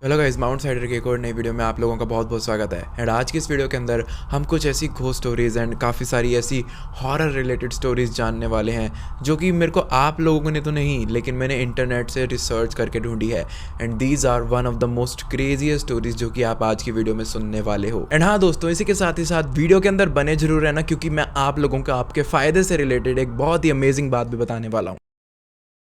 Hello guys, mount cider की एक और नई वीडियो में आप लोगों का बहुत बहुत स्वागत है। एंड आज की इस वीडियो के अंदर हम कुछ ऐसी घोस्ट स्टोरीज एंड काफ़ी सारी ऐसी हॉरर रिलेटेड स्टोरीज जानने वाले हैं जो कि मेरे को आप लोगों ने तो नहीं, लेकिन मैंने इंटरनेट से रिसर्च करके ढूंढी है। And these are one of the most craziest stories जो कि आप आज की वीडियो में सुनने वाले हो। एंड हाँ दोस्तों, इसी के साथ ही साथ वीडियो के अंदर बने जरूर रहना, क्योंकि मैं आप लोगों को आपके फ़ायदे से रिलेटेड एक बहुत ही अमेजिंग बात भी बताने वाला हूँ।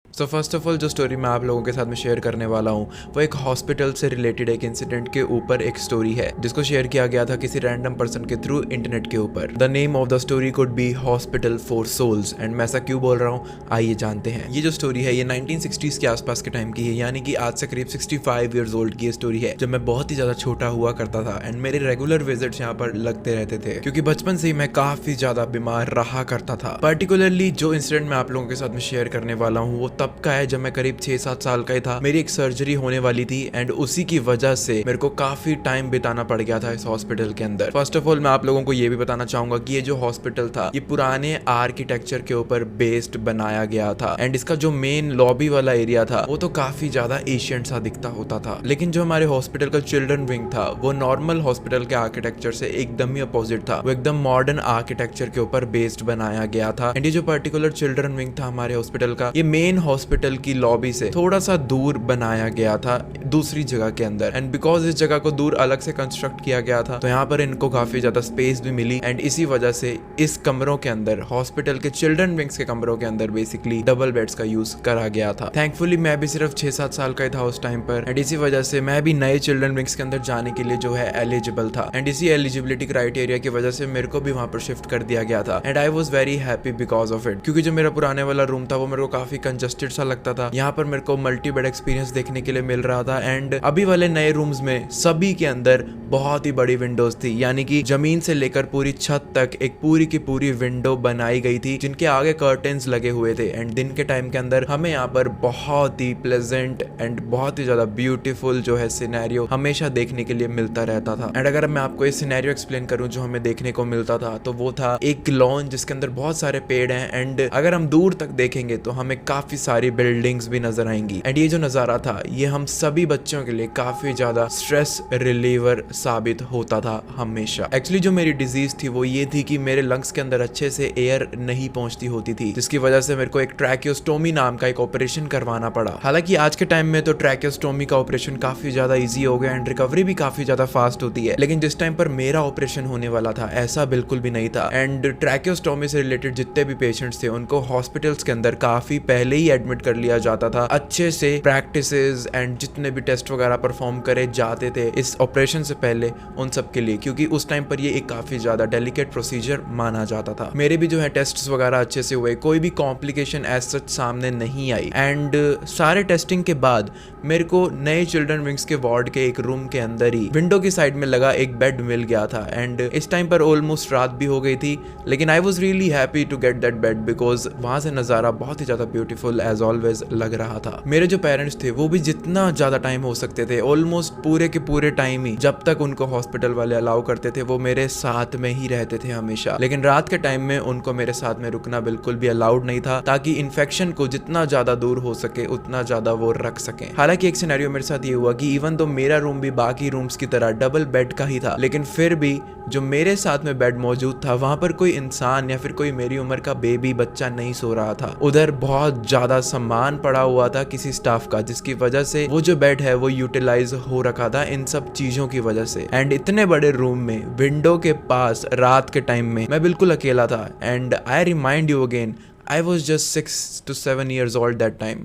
सो फर्स्ट ऑफ ऑल, जो स्टोरी मैं आप लोगों के साथ में शेयर करने वाला हूँ वो एक हॉस्पिटल से रिलेटेड एक इंसिडेंट के ऊपर एक स्टोरी है, जिसको शेयर किया गया था किसी रैंडम पर्सन के थ्रू इंटरनेट के ऊपर। The name of the story could be hospital for souls. And मैं ऐसा क्यों बोल रहा हूँ, आइए जानते हैं। ये जो स्टोरी है ये 1960s के आसपास के टाइम की है, यानी कि आज से करीब 65 ईयर्स ओल्ड की स्टोरी है, जब मैं बहुत ही ज्यादा छोटा हुआ करता था। एंड मेरे रेगुलर विजिट्स यहाँ पर लगते रहते थे, क्योंकि बचपन से ही मैं काफी ज्यादा बीमार रहा करता था। पर्टिकुलरली जो इंसिडेंट मैं आप लोगों के साथ में शेयर करने वाला हूँ वो तब का है जब मैं करीब 6-7 साल का ही था। मेरी एक सर्जरी होने वाली थी एंड उसी की वजह से मेरे को काफी टाइम बिताना पड़ गया था इस हॉस्पिटल के अंदर। फर्स्ट ऑफ ऑल, मैं आप लोगों को ये भी बताना चाहूंगा कि ये जो हॉस्पिटल था ये पुराने आर्किटेक्चर के ऊपर बेस्ड बनाया गया था। एंड इसका जो मेन लॉबी वाला एरिया था वो तो काफी ज्यादा एशियंट सा दिखता होता था, लेकिन जो हमारे हॉस्पिटल का चिल्ड्रन विंग था वो नॉर्मल हॉस्पिटल के आर्किटेक्चर से एकदम ही अपोजिट था। वो एकदम मॉडर्न आर्किटेक्चर के ऊपर बेस्ड बनाया गया था। एंड ये जो पर्टिकुलर चिल्ड्रन विंग था हमारे हॉस्पिटल का, ये मेन हॉस्पिटल की लॉबी से थोड़ा सा दूर बनाया गया था दूसरी जगह के अंदर। एंड बिकॉज इस जगह को दूर अलग से कंस्ट्रक्ट किया गया था तो यहाँ पर इनको काफी ज्यादा स्पेस भी मिली। एंड इसी वजह से इस कमरों के अंदर, हॉस्पिटल के चिल्ड्रन विंग्स के कमरों के अंदर बेसिकली डबल बेड्स का यूज करा गया था। थैंकफुली मैं भी सिर्फ 6-7 साल का ही था उस टाइम पर। एंड इसी वजह से मैं भी नए चिल्ड्रन विंग्स के अंदर जाने के लिए जो है एलिजिबल था। एंड इसी एलिजिबिलिटी क्राइटेरिया की वजह से मेरे को भी वहां पर शिफ्ट कर दिया गया था। And I was very happy because of it, क्योंकि जो मेरा पुराने वाला रूम था वो मेरे को काफी कंजस्टेड सा लगता था। यहाँ पर मेरे को मल्टी बेड एक्सपीरियंस देखने के लिए मिल रहा था। एंड अभी वाले नए रूम्स में सभी के अंदर बहुत ही बड़ी विंडोज थी, यानी कि जमीन से लेकर पूरी छत तक एक पूरी की पूरी विंडो बनाई गई थी जिनके आगे कर्टेन्स लगे हुए थे। एंड दिन के टाइम के अंदर हमें यहाँ पर बहुत ही प्लेजेंट एंड बहुत ही ज्यादा ब्यूटीफुल जो है सिनेरियो हमेशा देखने के लिए मिलता रहता था। एंड अगर मैं आपको ये सिनेरियो एक्सप्लेन करूं जो हमें देखने को मिलता था, तो वो था एक लॉन जिसके अंदर बहुत सारे पेड़ हैं। एंड अगर हम दूर तक देखेंगे तो हमें काफी सारी बिल्डिंग्स भी नजर आएंगी। एंड ये जो नजारा था ये हम सभी बच्चों के लिए काफी ज्यादा स्ट्रेस रिलीवर साबित होता था हमेशा। एक्चुअली जो मेरी डिजीज थी वो ये थी कि मेरे लंग्स के अंदर अच्छे से एयर नहीं पहुंचती होती थी, जिसकी वजह से मेरे को एक ट्रैकियोस्टोमी नाम का एक ऑपरेशन करवाना पड़ा। हालांकि आज के टाइम में तो ट्रैकियोस्टोमी का ऑपरेशन काफी ज्यादा इजी हो गया एंड रिकवरी भी काफी ज्यादा फास्ट होती है, लेकिन जिस टाइम पर मेरा ऑपरेशन होने वाला था ऐसा बिल्कुल भी नहीं था। एंड ट्रैकियोस्टोमी से रिलेटेड जितने भी पेशेंट्स थे उनको हॉस्पिटल्स के अंदर काफी पहले ही एडमिट कर लिया जाता था, अच्छे से प्रैक्टिसेस एंड जितने भी टेस्ट वगैरह परफॉर्म करे जाते थे इस ऑपरेशन से पहले उन सब के लिए, क्योंकि उस टाइम पर ये एक काफी ज्यादा डेलिकेट प्रोसीजर माना जाता था। मेरे भी जो है टेस्ट्स वगैरह अच्छे से हुए, कोई भी कॉम्प्लिकेशन एज सच सामने नहीं आई। एंड सारे टेस्टिंग के बाद मेरे को नए चिल्ड्रन विंग्स के वार्ड के एक रूम के अंदर ही विंडो की साइड में लगा एक बेड मिल गया था। एंड इस टाइम पर ऑलमोस्ट रात भी हो गई थी, लेकिन I was really happy to get that bed because वहां से नजारा बहुत ही ज्यादा ब्यूटीफुल एज ऑलवेज लग रहा था। मेरे जो पेरेंट्स थे वो भी जितना ज्यादा टाइम हो सकते थे, ऑलमोस्ट पूरे के पूरे टाइम ही जब तक उनको हॉस्पिटल वाले अलाउ करते थे वो मेरे साथ में ही रहते थे हमेशा। लेकिन रात के टाइम में उनको मेरे साथ में रुकना बिल्कुल भी अलाउड नहीं था, ताकि इन्फेक्शन को जितना ज्यादा दूर हो सके उतना ज्यादा वो रख सकें। हालांकि एक सिनेरियो मेरे साथ ये हुआ कि इवन तो मेरा रूम भी बाकी रूम्स की तरह डबल बेड का ही था, लेकिन फिर भी जो मेरे साथ में बेड मौजूद था वहां पर कोई इंसान या फिर कोई मेरी उम्र का बेबी बच्चा नहीं सो रहा था। उधर बहुत ज्यादा सामान पड़ा हुआ था किसी स्टाफ का, जिसकी वजह से वो जो बेड है वो यूटिलाइज हो रखा था इन सब चीजों की वजह से। एंड इतने बड़े रूम में विंडो के पास रात के टाइम में मैं बिल्कुल अकेला था। And I remind you again, I was just 6 to 7 years old that time.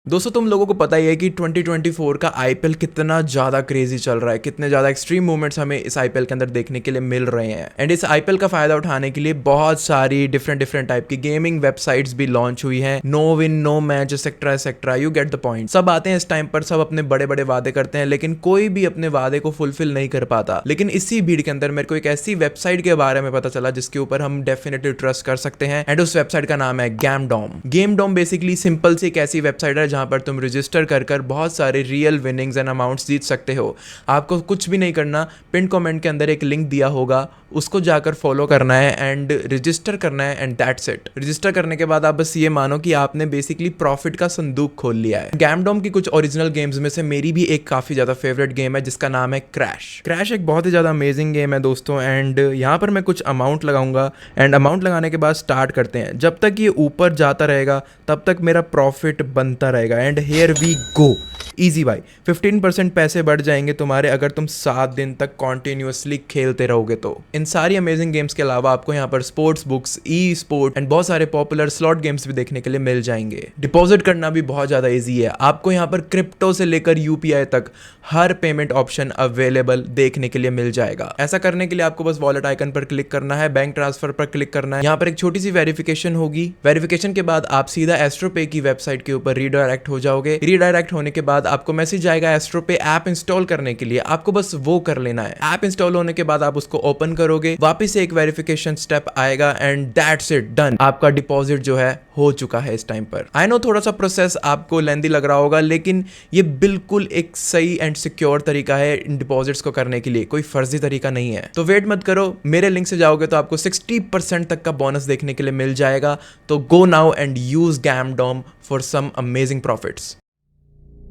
दोस्तों, तुम लोगों को पता ही है कि 2024 का आईपीएल कितना ज्यादा क्रेजी चल रहा है, कितने ज्यादा एक्सट्रीम मूवमेंट्स हमें इस आईपीएल के अंदर देखने के लिए मिल रहे हैं। एंड इस आईपीएल का फायदा उठाने के लिए बहुत सारी डिफरेंट टाइप की गेमिंग वेबसाइट्स भी लॉन्च हुई हैं। No win no match etcetera, you get the point. सब आते हैं इस टाइम पर, सब अपने बड़े बड़े वादे करते हैं, लेकिन कोई भी अपने वादे को फुलफिल नहीं कर पाता। लेकिन इसी भीड़ के अंदर मेरे को एक ऐसी वेबसाइट के बारे में पता चला जिसके ऊपर हम डेफिनेटली ट्रस्ट कर सकते हैं। एंड उस वेबसाइट का नाम है गेमडॉम। गेमडॉम बेसिकली सिंपल सी एक ऐसी वेबसाइट है जहां पर तुम रजिस्टर कर बहुत सारे रियल विनिंग्स एंड अमाउंट्स जीत सकते हो। आपको कुछ भी नहीं करना, पिन कमेंट के अंदर एक लिंक दिया होगा, उसको जाकर फॉलो करना है एंड रजिस्टर करना है एंड दैट्स इट। रजिस्टर करने के बाद आप बस ये मानो कि आपने बेसिकली प्रॉफिट का संदूक खोल लिया है। गैमडोम की कुछ ओरिजिनल गेम्स में से मेरी भी एक काफी ज्यादा फेवरेट गेम है जिसका नाम है क्रैश। क्रैश एक बहुत ही ज्यादा अमेजिंग गेम है दोस्तों, एंड यहाँ पर मैं कुछ अमाउंट लगाऊंगा एंड अमाउंट लगाने के बाद स्टार्ट करते हैं। जब तक ये ऊपर जाता रहेगा तब तक मेरा प्रॉफिट बनता रहेगा and here we go. Easy भाई, 15% पैसे बढ़ जाएंगे तुम्हारे अगर तुम 7 दिन तक कॉन्टिन्यूसली खेलते रहोगे तो। इन सारी अमेजिंग गेम्स के अलावा आपको यहाँ पर sports books, E sport and बहुत सारे पॉपुलर स्लॉट गेम्स भी देखने के लिए मिल जाएंगे। डिपॉजिट करना भी बहुत ज़्यादा ईजी है। आपको यहाँ पर क्रिप्टो से लेकर यूपीआई तक हर पेमेंट ऑप्शन अवेलेबल देखने के लिए मिल जाएगा। ऐसा करने के लिए आपको बस वॉलेट आइकन पर क्लिक करना है, बैंक ट्रांसफर पर क्लिक करना है। यहाँ पर एक छोटी सी वेरिफिकेशन होगी। वेरिफिकेशन के बाद आप सीधा एस्ट्रोपे की वेबसाइट के ऊपर रीडायरेक्ट हो जाओगे। रीडायरेक्ट होने के बाद आपको मैसेज आएगा एस्ट्रोपे ऐप इंस्टॉल करने के लिए। आपको बस वो कर लेना है। ऐप इंस्टॉल होने के बाद आप उसको ओपन करोगे, वापस से एक वेरिफिकेशन स्टेप आएगा एंड दैट्स इट, डन। आपका डिपॉजिट जो है हो चुका है इस टाइम पर। आई नो थोड़ा सा प्रोसेस आपको लेंदी लग रहा होगा, लेकिन ये बिल्कुल एक सही एंड सिक्योर तरीका है इन डिपॉजिट्स को करने के लिए, कोई फर्जी तरीका नहीं है। तो वेट मत करो, मेरे लिंक से जाओगे तो आपको 60% तक का बोनस देखने के लिए मिल जाएगा। तो go now and use Gamdom for some amazing profits.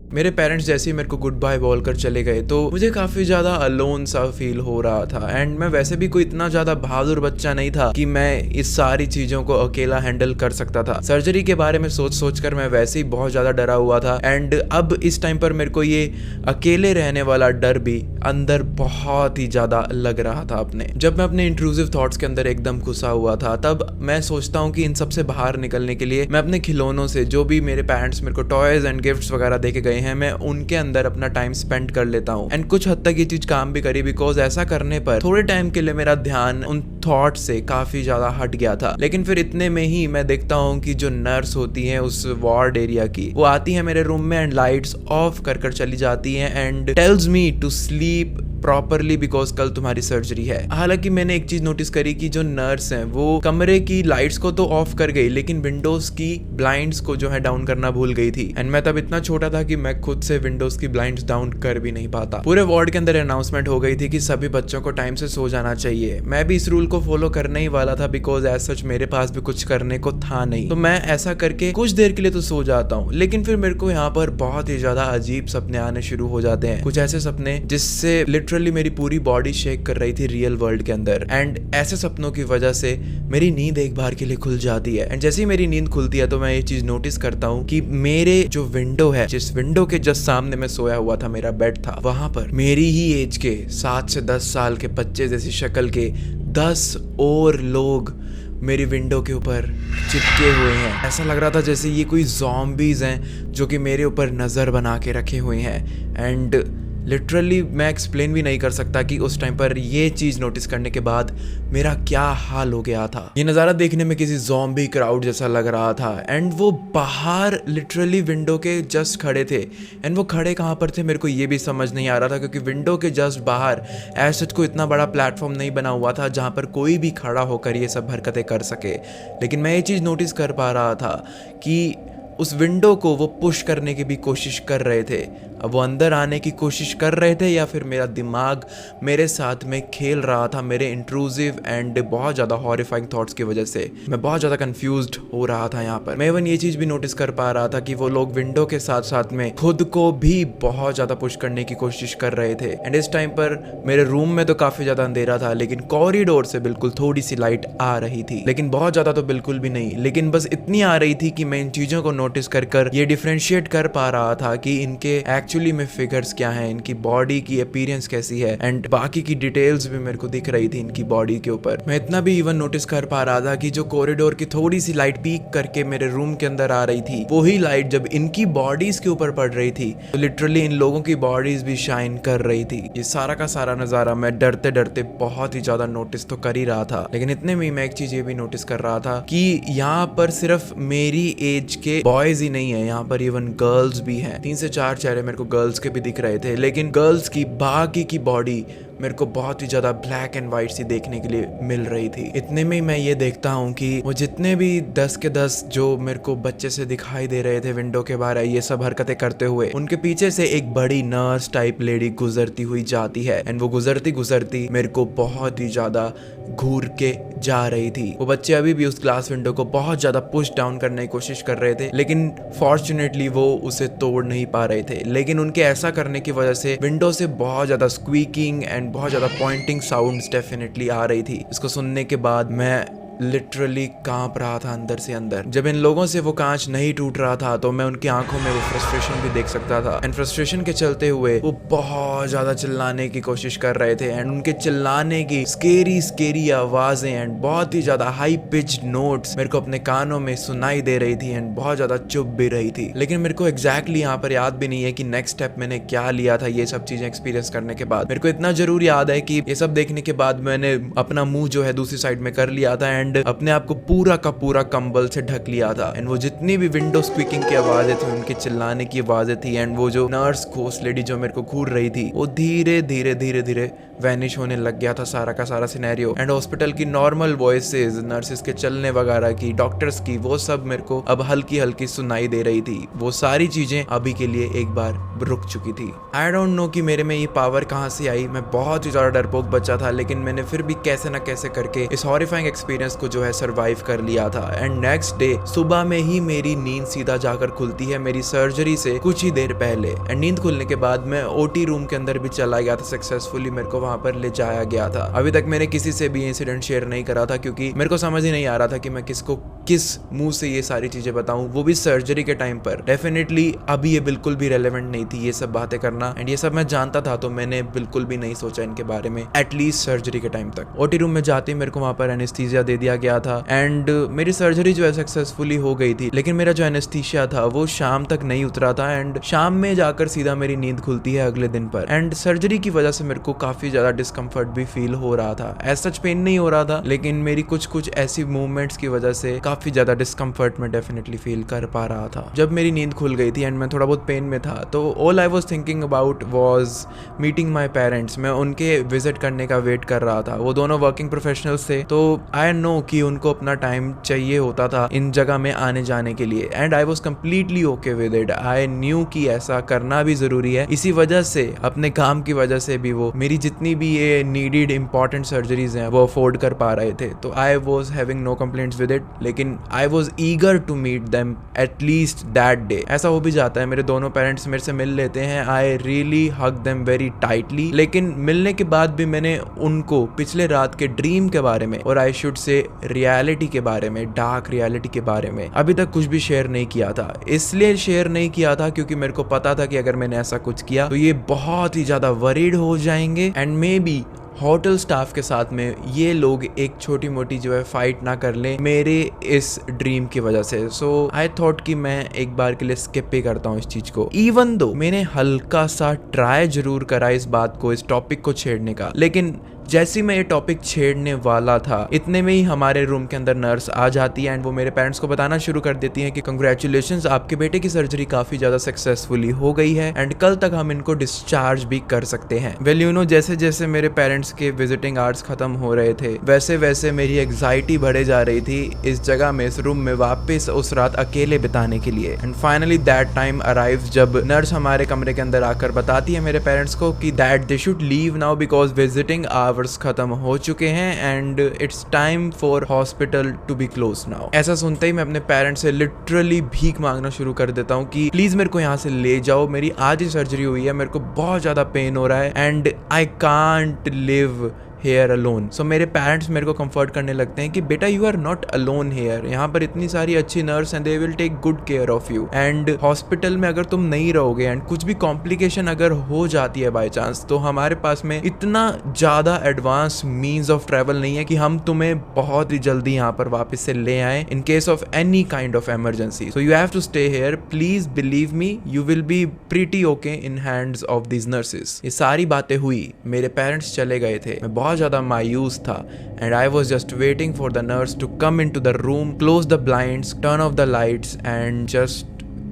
मेरे पेरेंट्स जैसे ही मेरे को गुड बाय बोलकर चले गए तो मुझे काफ़ी ज़्यादा अलोन सा फील हो रहा था एंड मैं वैसे भी कोई इतना ज़्यादा बहादुर बच्चा नहीं था कि मैं इस सारी चीज़ों को अकेला हैंडल कर सकता था। सर्जरी के बारे में सोच कर मैं वैसे ही बहुत ज़्यादा डरा हुआ था एंड अब इस टाइम पर मेरे को ये अकेले रहने वाला डर भी अंदर बहुत ही ज़्यादा लग रहा था अपने। जब मैं अपने इंट्रूसिव थॉट्स के अंदर एकदम घुसा हुआ था तब मैं सोचता हूँ कि इन सबसे बाहर निकलने के लिए मैं अपने खिलौनों से, जो भी मेरे पेरेंट्स मेरे को टॉयज एंड गिफ्ट्स वगैरह दे के गए हैं, मैं उनके अंदर अपना टाइम स्पेंड कर लेता हूँ। एंड कुछ हद तक ये चीज काम भी करी, बिकॉज ऐसा करने पर थोड़े टाइम के लिए मेरा ध्यान उन थॉट से काफी ज्यादा हट गया था। लेकिन फिर इतने में ही मैं देखता हूँ कि जो नर्स होती हैं उस वार्ड एरिया की, वो आती है मेरे रूम में एंड लाइट्स ऑफ कर चली जाती हैं and tells me to sleep properly because कल तुम्हारी सर्जरी है। हालांकि मैंने एक चीज नोटिस करी कि जो नर्स हैं वो कमरे की लाइट्स को तो ऑफ कर गई लेकिन विंडोज की ब्लाइंड्स को जो है डाउन करना भूल गई थी। एंड मैं तब इतना छोटा था कि मैं खुद से विंडोज की ब्लाइंड्स डाउन कर भी नहीं पाता। पूरे वार्ड के अंदर अनाउंसमेंट हो गई थी कि सभी बच्चों को टाइम से सो जाना चाहिए। मैं भी इस रूल को फॉलो करने ही वाला था बिकॉज एज सच मेरे पास भी कुछ करने को था नहीं, तो मैं ऐसा करके कुछ देर के लिए तो सो जाता हूँ। लेकिन फिर मेरे को यहाँ पर बहुत ही ज्यादा अजीब सपने आने शुरू हो जाते हैं, कुछ ऐसे सपने जिससे लिटरली मेरी पूरी बॉडी शेक कर रही थी रियल वर्ल्ड के अंदर। एंड ऐसे सपनों की वजह से मेरी नींद एक बार के लिए खुल जाती है। एंड जैसे ही मेरी नींद खुलती है तो मैं ये चीज नोटिस करता हूँ कि मेरे जो विंडो है, जिस विंडो के जस्ट सामने मैं सोया हुआ था, मेरा बेड था, वहां पर मेरी ही एज के 7 से 10 साल के बच्चे जैसी शक्ल के 10 और लोग मेरी विंडो के ऊपर चिपके हुए हैं। ऐसा लग रहा था जैसे ये कोई ज़ॉम्बीज़ हैं जो कि मेरे ऊपर नज़र बना के रखे हुए हैं। एंड लिटरली मैं एक्सप्लेन भी नहीं कर सकता कि उस टाइम पर ये चीज़ नोटिस करने के बाद मेरा क्या हाल हो गया था। ये नज़ारा देखने में किसी ज़ॉम्बी क्राउड जैसा लग रहा था एंड वो बाहर लिटरली विंडो के जस्ट खड़े थे। एंड वो खड़े कहाँ पर थे मेरे को ये भी समझ नहीं आ रहा था, क्योंकि विंडो के जस्ट बाहर ऐसा कोई इतना बड़ा प्लेटफॉर्म नहीं बना हुआ था जहाँ पर कोई भी खड़ा होकर ये सब हरकतें कर सके। लेकिन मैं ये चीज़ नोटिस कर पा रहा था कि उस विंडो को वो पुश करने की भी कोशिश कर रहे थे। अब वो अंदर आने की कोशिश कर रहे थे या फिर मेरा दिमाग मेरे साथ में खेल रहा था मेरे इंट्रूसिव एंड बहुत ज़्यादा हॉरिफाइंग थॉट्स की वजह से। मैं बहुत ज़्यादा कंफ्यूज्ड हो रहा था यहाँ पर। मैं इवन ये चीज़ भी नोटिस कर पा रहा था कि वो लोग विंडो के साथ साथ में खुद को भी बहुत ज़्यादा पुश करने की कोशिश कर रहे थे। एंड इस टाइम पर मेरे रूम में तो काफ़ी ज़्यादा अंधेरा था, लेकिन कॉरिडोर से बिल्कुल थोड़ी सी लाइट आ रही थी, लेकिन बहुत ज़्यादा तो बिल्कुल भी नहीं, लेकिन बस इतनी आ रही थी कि मैं इन चीज़ों को नोटिस कर ये डिफरेंशिएट कर पा रहा था कि इनके एक्चुअली में फिगर्स क्या हैं, इनकी बॉडी की अपीयरेंस कैसी है एंड बाकी की डिटेल्स भी मेरे को दिख रही थी इनकी बॉडी के ऊपर। मैं इतना भी इवन नोटिस कर पा रहा था कि जो कॉरिडोर की थोड़ी सी लाइट पीक करके मेरे रूम के अंदर आ रही थी, वही लाइट जब इनकी बॉडीज के ऊपर पड़ रही थी तो लिटरली इन लोगों की बॉडीज भी शाइन कर रही थी। ये सारा का सारा नजारा मैं डरते डरते बहुत ही ज्यादा नोटिस तो कर ही रहा था। लेकिन इतने में मैं एक चीज ये भी नोटिस कर रहा था कि यहाँ पर सिर्फ मेरी एज के बॉयज ही नहीं है, यहाँ पर इवन गर्ल्स भी हैं। 3 से 4 चेहरे मेरे को गर्ल्स के भी दिख रहे थे, लेकिन गर्ल्स की बाकी की बॉडी मेरे को बहुत ही ज़्यादा ब्लैक एंड वाइट सी देखने के लिए मिल रही थी। इतने में ही मैं ये देखता हूँ कि वो जितने भी 10 के 10 जो मेरे को बच्चे से दिखाई दे रहे थे विंडो के बाहर ये सब हरकतें करते हुए, उनके पीछे से एक बड़ी नर्स टाइप लेडी गुजरती हुई जाती है। एंड वो गुजरती गुजरती मेरे को बहुत ही ज़्यादा घूर के जा रही थी। वो बच्चे अभी भी उस ग्लास विंडो को बहुत ज्यादा पुश डाउन करने की कोशिश कर रहे थे, लेकिन फॉर्चुनेटली वो उसे तोड़ नहीं पा रहे थे। लेकिन उनके ऐसा करने की वजह से विंडो से बहुत ज्यादा स्क्वीकिंग एंड बहुत ज्यादा पॉइंटिंग साउंड्स डेफिनेटली आ रही थी। इसको सुनने के बाद मैं लिटरली कांप रहा था अंदर से अंदर। जब इन लोगों से वो कांच नहीं टूट रहा था तो मैं उनकी आंखों में वो फ्रस्ट्रेशन भी देख सकता था। एंड फ्रस्ट्रेशन के चलते हुए वो बहुत ज्यादा चिल्लाने की कोशिश कर रहे थे। एंड उनके चिल्लाने की स्केरी आवाजें एंड बहुत ही ज्यादा हाई पिच्ड नोट्स मेरे को अपने कानों में सुनाई दे रही थी एंड बहुत ज्यादा चुप भी रही थी। लेकिन मेरे को एग्जैक्टली यहाँ पर याद भी नहीं है कि नेक्स्ट स्टेप मैंने क्या लिया था। ये सब चीजें एक्सपीरियंस करने के बाद मेरे को इतना जरूर याद है कि ये सब देखने के बाद मैंने अपना मुंह जो है दूसरी साइड में कर लिया था एंड अपने आप को पूरा का पूरा कंबल से ढक लिया था। एंड वो जितनी भी विंडो स्क्वीकिंग की आवाजें थी, उनके चिल्लाने की आवाजें थी एंड वो जो नर्स घोस्ट लेडी जो मेरे को घूर रही थी, वो धीरे धीरे वैनिश होने लग गया था सारा का सारा सिनेरियो। एंड हॉस्पिटल की नॉर्मल वॉइसेस, नर्सेस के चलने वगैरह की, डॉक्टर्स की, वो सब मेरे को अब हल्की हल्की सुनाई दे रही थी। वो सारी चीजें अभी के लिए एक बार रुक चुकी थी। आई डोंट नो कि मेरे में ये पावर कहाँ से आई। मैं बहुत ही ज्यादा डरपोक बच्चा था, लेकिन मैंने फिर भी कैसे ना कैसे करके इस हॉरिफाइंग एक्सपीरियंस को जो है सरवाइव कर लिया था। एंड नेक्स्ट डे सुबह में ही मेरी नींद सीधा जाकर खुलती है मेरी सर्जरी से कुछ ही देर पहले। एंड नींद खुलने के बाद मैं ओटी रूम के अंदर भी चला गया था सक्सेसफुली। मेरे को वहां पर ले जाया गया था। अभी तक मैंने किसी से भी इंसिडेंट शेयर नहीं करा था क्योंकि मेरे को समझ ही नहीं आ रहा था कि मैं किसको किस मुंह से ये सारी चीजें बताऊं, वो भी सर्जरी के टाइम पर। डेफिनेटली अभी ये बिल्कुल भी रेलेवेंट नहीं थी ये सब बातें करना। एंड ये सब मैं जानता था तो मैंने बिल्कुल भी नहीं सोचा इनके बारे में, एटलीस्ट सर्जरी के टाइम तक। ओटी रूम में जाते ही मेरे को वहां पर एनेस्थीसिया दे दिया गया था एंड मेरी सर्जरी जो है सक्सेसफुली हो गई थी। लेकिन मेरा जो एनेस्थीसिया था वो शाम तक नहीं उतरा था एंड शाम में जाकर सीधा मेरी नींद खुलती है अगले दिन पर। एंड सर्जरी की वजह से मेरे को काफी ज्यादा डिस्कम्फर्ट भी फील हो रहा था। एज सच पेन नहीं हो रहा था, लेकिन मेरी कुछ ऐसी मूवमेंट्स की वजह से काफी ज्यादा डिस्कम्फर्ट में डेफिनेटली फील कर पा रहा था। जब मेरी नींद खुल गई थी एंड मैं थोड़ा बहुत पेन में था तो all I was thinking about was meeting my parents. मैं उनके विजिट करने का वेट कर रहा था। वो दोनों वर्किंग प्रोफेशनल्स थे तो आई नो कि उनको अपना टाइम चाहिए होता था इन जगह में आने जाने के लिए। And I was completely okay with it. I knew कि ऐसा करना भी जरूरी है। इसी वजह से, अपने काम की वजह से भी वो मेरी जितनी भी ये नीडेड इंपॉर्टेंट सर्जरीज हैं वो अफोर्ड कर पा रहे थे। तो I was having no complaints with it, लेकिन I was eager to meet them at least that day. ऐसा हो भी जाता है, मेरे दोनों पेरेंट्स मेरे से मिल लेते हैं। I really hug them very tightly. लेकिन मिलने के बाद भी मैंने उनको पिछले रात के ड्रीम के बारे में और आई शुड से रियलिटी के बारे में, डार्क रियलिटी के बारे में अभी तक कुछ भी शेयर नहीं किया था। इसलिए शेयर नहीं किया था क्योंकि मेरे को पता था कि अगर मैंने ऐसा कुछ किया तो ये बहुत ही ज्यादा वरीड हो जाएंगे and may be hotel staff के साथ में ये लोग एक छोटी मोटी जो है फाइट ना कर ले मेरे इस ड्रीम की वजह से। सो आई थॉट कि मैं एक बार के लिए स्किप ही करता हूँ इस चीज को। इवन दो मैंने हल्का सा ट्राई जरूर करा इस बात को, इस टॉपिक को छेड़ने का, लेकिन जैसे मैं ये टॉपिक छेड़ने वाला था इतने में ही हमारे रूम के अंदर नर्स आ जाती है एंड वो मेरे पेरेंट्स को बताना शुरू कर देती है कि कंग्रेचुलेशंस, आपके बेटे की सर्जरी काफी ज्यादा सक्सेसफुली हो गई है एंड कल तक हम इनको डिस्चार्ज भी कर सकते हैं। वेल यू नो, जैसे जैसे मेरे पेरेंट्स के विजिटिंग आवर्स खत्म हो रहे थे वैसे वैसे मेरी एंग्जाइटी बढ़े जा रही थी इस जगह में, इस रूम में वापस उस रात अकेले बिताने के लिए। And finally that time arrives जब नर्स हमारे कमरे के अंदर आकर बताती है मेरे पेरेंट्स को कि that they should leave now because visiting hours खत्म हो चुके हैं and it's time for hospital to be close now. ऐसा सुनते ही मैं अपने पेरेंट्स से लिटरली भीख मांगना शुरू कर देता हूँ कि प्लीज मेरे को यहाँ से ले जाओ, मेरी आज ही सर्जरी हुई है, मेरे को बहुत ज्यादा पेन हो रहा है and I can't live here alone. So मेरे पेरेंट्स मेरे को कंफर्ट करने लगते हैं कि बेटा you are not alone here, यहाँ पर इतनी सारी अच्छी नर्स हैं, they will take good care of you. And hospital में अगर तुम नहीं रहोगे एंड कुछ भी कॉम्प्लिकेशन अगर हो जाती है बाय चांस, तो हमारे पास में इतना ज्यादा एडवांस मीन्स ऑफ ट्रेवल नहीं है कि हम तुम्हें बहुत ही जल्दी यहाँ पर वापस से ले आए in case of any kind of emergency. So you have to stay here, please believe me, you will be pretty okay in hands of these nurses. ये सारी बातें हुई, मेरे पेरेंट्स चले गए थे, मैं बहुत ज्यादा मायूस था and I was just waiting for the nurse to come into the room, close the blinds, turn off the lights and just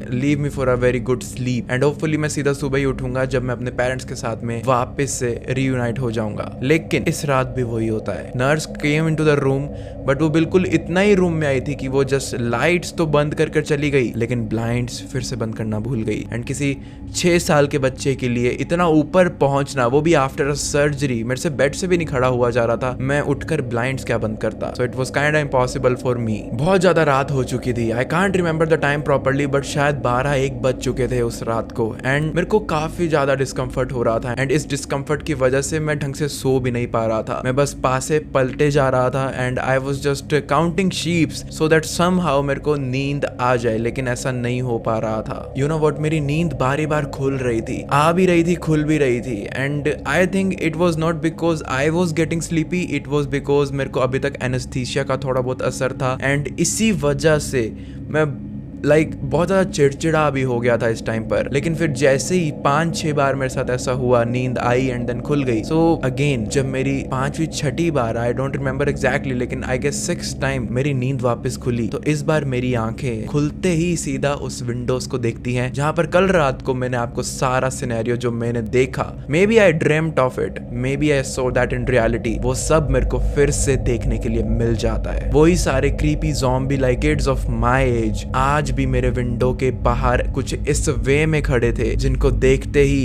leave me for a very good sleep and hopefully मैं सीधा सुबह ही उठूंगा जब मैं अपने parents के साथ में वापस से रीयूनाइट हो जाऊंगा। लेकिन इस रात भी वही होता है। Nurse came into the room but वो बिल्कुल इतना ही रूम में आई थी कि वो जस्ट लाइट्स तो बंद कर चली गई लेकिन ब्लाइंड्स फिर से बंद करना भूल गई। एंड किसी 6 साल के बच्चे के लिए इतना ऊपर पहुंचना, वो भी आफ्टर अ सर्जरी, मेरे से बेड से भी नहीं खड़ा हुआ जा रहा था, मैं उठकर ब्लाइंड्स क्या बंद करता। So it was kind of impossible for me. बहुत ज्यादा रात हो चुकी थी। I can't remember the time properly but शायद 12-1 बज चुके थे उस रात को। एंड मेरे को काफी ज्यादा डिस्कम्फर्ट हो रहा था एंड इस डिस्कम्फर्ट की वजह से मैं ढंग से सो भी नहीं पा रहा था। मैं बस पासे पलटे जा रहा था and I was just counting sheeps so that somehow मेरे को नींद आ जाए, लेकिन ऐसा नहीं हो पा रहा था। यू नो व्हाट, मेरी नींद बारी बार खुल रही थी, आ भी रही थी, खुल भी रही थी। And I think it was not because I was getting sleepy, it was because मेरे को अभी तक एनेस्थीसिया का थोड़ा बहुत असर था एंड इसी वजह से मैं बहुत ज़्यादा चिड़चिड़ा भी हो गया था इस टाइम पर। लेकिन फिर जैसे ही 5-6 बार मेरे साथ ऐसा हुआ, नींद आई एंड देन खुल गई। सो अगेन जब मेरी 5वीं-6ठी बार, आई डोंट रिमेम्बर एग्जैक्टली, लेकिन आई गेस 6th टाइम मेरी नींद वापस खुली, तो इस बार मेरी आंखें खुलते ही सीधा उस विंडोज को देखती हैं जहां पर कल रात को मैंने आपको सारा सिनेरियो जो मैंने देखा, maybe I dreamed of it, maybe I saw that in reality, वो सब मेरे को फिर से देखने के लिए मिल जाता है। वही सारे creepy zombie like kids of my age आज भी मेरे विंडो के बाहर कुछ इस वे में खड़े थे जिनको देखते ही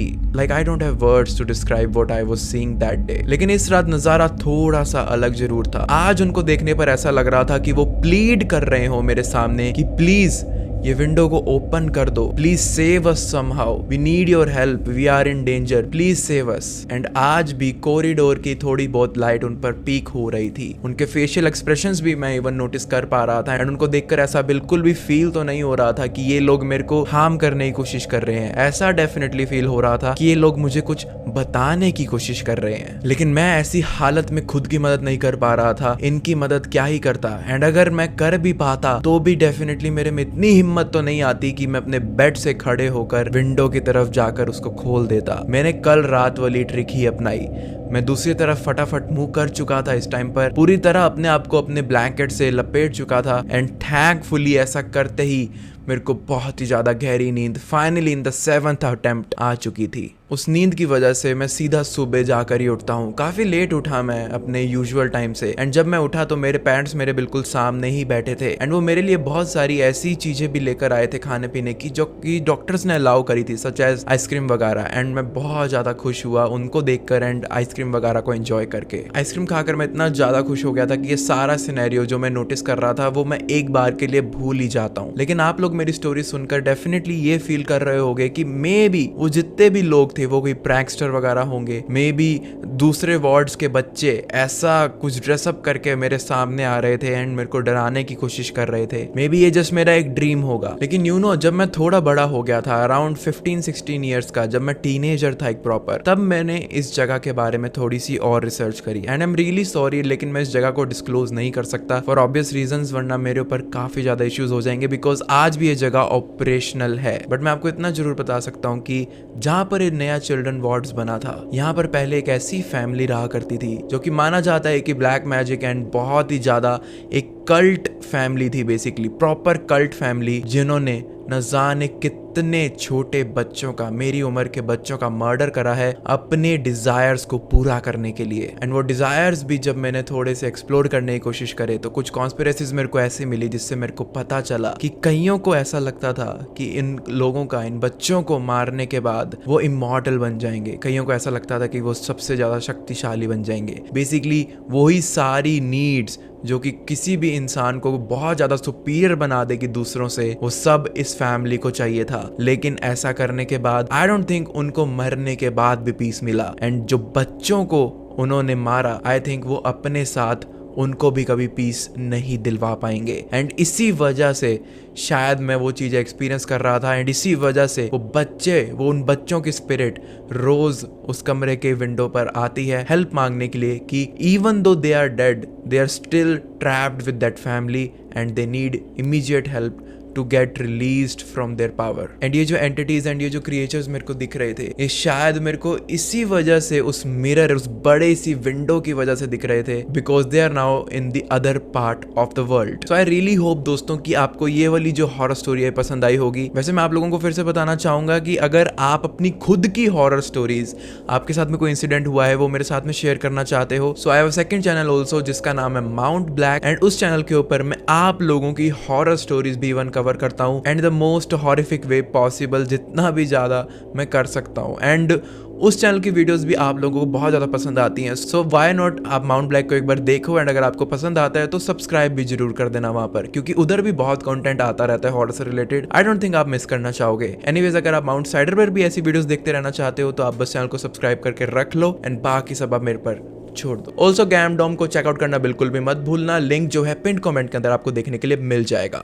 I don't have words to describe what I was seeing that day. लेकिन इस रात नजारा थोड़ा सा अलग जरूर था। आज उनको देखने पर ऐसा लग रहा था कि वो प्लीड कर रहे हो मेरे सामने कि प्लीज ये विंडो को ओपन कर दो, please save us somehow, we need your help, we are in danger, please save us. And आज भी कॉरिडोर की थोड़ी बहुत लाइट उन पर पीक हो रही थी। उनके फेशियल एक्सप्रेशंस भी मैं इवन नोटिस कर पा रहा था एंड उनको देखकर ऐसा बिल्कुल भी फील तो नहीं हो रहा था कि ये लोग मेरे को हार्म करने की कोशिश कर रहे हैं। ऐसा डेफिनेटली फील हो रहा था कि ये लोग मुझे कुछ बताने की कोशिश कर रहे हैं। लेकिन मैं ऐसी हालत में खुद की मदद नहीं कर पा रहा था, इनकी मदद क्या ही करता। एंड अगर मैं कर भी पाता तो भी डेफिनेटली मेरे में इतनी हिम्मत तो नहीं आती कि मैं अपने बेड से खड़े होकर विंडो की तरफ जाकर उसको खोल देता। मैंने कल रात वाली ट्रिक ही अपनाई। मैं दूसरी तरफ फटाफट मुंह कर चुका था इस टाइम पर, पूरी तरह अपने आप को अपने ब्लैंकेट से लपेट चुका था एंड थैंकफुली ऐसा करते ही मेरे को बहुत ही ज्यादा गहरी नींद finally in the 7th attempt आ चुकी थी। उस नींद की वजह से मैं सीधा सुबह जाकर ही उठता हूँ। काफी लेट उठा मैं अपने यूजुअल टाइम से एंड जब मैं उठा तो मेरे पेरेंट्स मेरे बिल्कुल सामने ही बैठे थे एंड वो मेरे लिए बहुत सारी ऐसी चीजें भी लेकर आए थे खाने पीने की जो कि डॉक्टर्स ने अलाउ करी थी, सच एज आइसक्रीम वगैरह। एंड मैं बहुत ज्यादा खुश हुआ उनको देखकर एंड आइसक्रीम वगैरह को एंजॉय करके। आइसक्रीम खाकर मैं इतना ज्यादा खुश हो गया था कि ये सारा सिनेरियो जो मैं नोटिस कर रहा था वो मैं एक बार के लिए भूल ही जाता हूँ। लेकिन आप लोग मेरी स्टोरी सुनकर डेफिनेटली ये फील कर रहे होंगे कि मे बी वो जितने भी लोग थे वो कोई प्रैंकस्टर वगैरह होंगे, मे बी दूसरे वार्ड्स के बच्चे ऐसा कुछ ड्रेसअप करके मेरे सामने आ रहे थे एंड मेरे को डराने की कोशिश कर रहे थे। मे बी ये जस्ट मेरा एक ड्रीम होगा। लेकिन यू नो जब मैं थोड़ा बड़ा हो गया था, अराउंड 15-16 ईयर्स का, जब मैं टीनेजर था एक प्रॉपर, तब मैंने इस जगह के बारे में थोड़ी सी और रिसर्च करी and I am really sorry, लेकिन मैं इस जगह को डिस्क्लोज नहीं कर सकता फॉर ऑब्वियस रीजंस, वरना मेरे ऊपर काफी ज्यादा इश्यूज हो जाएंगे बिकॉज आज भी ये जगह ऑपरेशनल है। बट मैं आपको इतना जरूर बता सकता हूँ कि जहाँ पर ये नया चिल्ड्रन वार्ड्स बना था, यहाँ पर पहले एक ऐसी फैमिली रहा करती थी जो कि माना जाता है कि ब्लैक मैजिक एंड बहुत ही ज्यादा एक कल्ट फैमिली थी, बेसिकली प्रॉपर कल्ट फैमिली, जिन्होंने न जाने कितने छोटे बच्चों का, मेरी उम्र के बच्चों का मर्डर करा है अपने डिजायर्स को पूरा करने के लिए। एंड वो डिजायर्स भी जब मैंने थोड़े से एक्सप्लोर करने की कोशिश करे तो कुछ कॉन्स्पिरेसीज मेरे को ऐसे मिली जिससे मेरे को पता चला कि कईयों को ऐसा लगता था कि इन लोगों का, इन बच्चों को मारने के बाद वो इमॉर्टल बन जाएंगे। कईयों को ऐसा लगता था कि वो सबसे ज्यादा शक्तिशाली बन जाएंगे। बेसिकली वही सारी नीड्स जो कि किसी भी इंसान को बहुत ज्यादा सुपीरियर बना देगी दूसरों से, वो सब इस फैमिली को चाहिए था। लेकिन ऐसा करने के बाद आई डोंट थिंक उनको मरने के बाद भी पीस मिला। एंड जो बच्चों को उन्होंने मारा, आई थिंक वो अपने साथ उनको भी कभी पीस नहीं दिलवा पाएंगे। एंड इसी वजह से शायद मैं वो चीज़ें एक्सपीरियंस कर रहा था एंड इसी वजह से वो उन बच्चों की स्पिरिट रोज उस कमरे के विंडो पर आती है हेल्प मांगने के लिए कि even though they are dead, they are still trapped with that family and they need immediate help to get released from their power. And ये जो एंटिटीज एंड ये जो क्रिएचर्स मेरे को दिख रहे थे, ये शायद मेरे को इसी वजह से उस मिरर, उस बड़े सी विंडो की वजह से दिख रहे थे, because they are now in the other part of the world. So I really hope दोस्तों कि आपको ये वाली जो हॉरर स्टोरी है पसंद आई होगी। वैसे मैं आप लोगों को फिर से बताना चाहूंगा कि अगर आप अपनी खुद की हॉरर स्टोरीज, आपके साथ में कोई इंसिडेंट हुआ है, वो मेरे साथ में शेयर करना चाहते हो, so I have a second channel also जिसका नाम है माउंट ब्लैक, एंड उस चैनल के ऊपर मैं आप लोगों की हॉरर स्टोरीज भी इवन कवर करता हूँ and the most horrific way possible, जितना भी ज्यादा मैं कर सकता हूँ। एंड उस चैनल की वीडियोस भी आप लोगों को बहुत ज़्यादा पसंद आती हैं। सो व्हाई नॉट आप माउंट ब्लैक को एक बार देखो, एंड अगर आपको पसंद आता है तो सब्सक्राइब भी जरूर कर देना वहाँ पर, क्योंकि उधर भी बहुत कंटेंट आता रहता है हॉरर से रिलेटेड। आई डोंट थिंक आप मिस करना चाहोगे। एनीवेज, अगर आप माउंट साइडर पर भी ऐसी वीडियोस देखते रहना चाहते हो तो आप बस चैनल को सब्सक्राइब करके रख लो एंड बाकी सब आप मेरे पर छोड़ दो। ऑल्सो गैमडॉम को चेकआउट करना बिल्कुल भी मत भूलना, लिंक जो है पिन कमेंट के अंदर आपको देखने के लिए मिल जाएगा।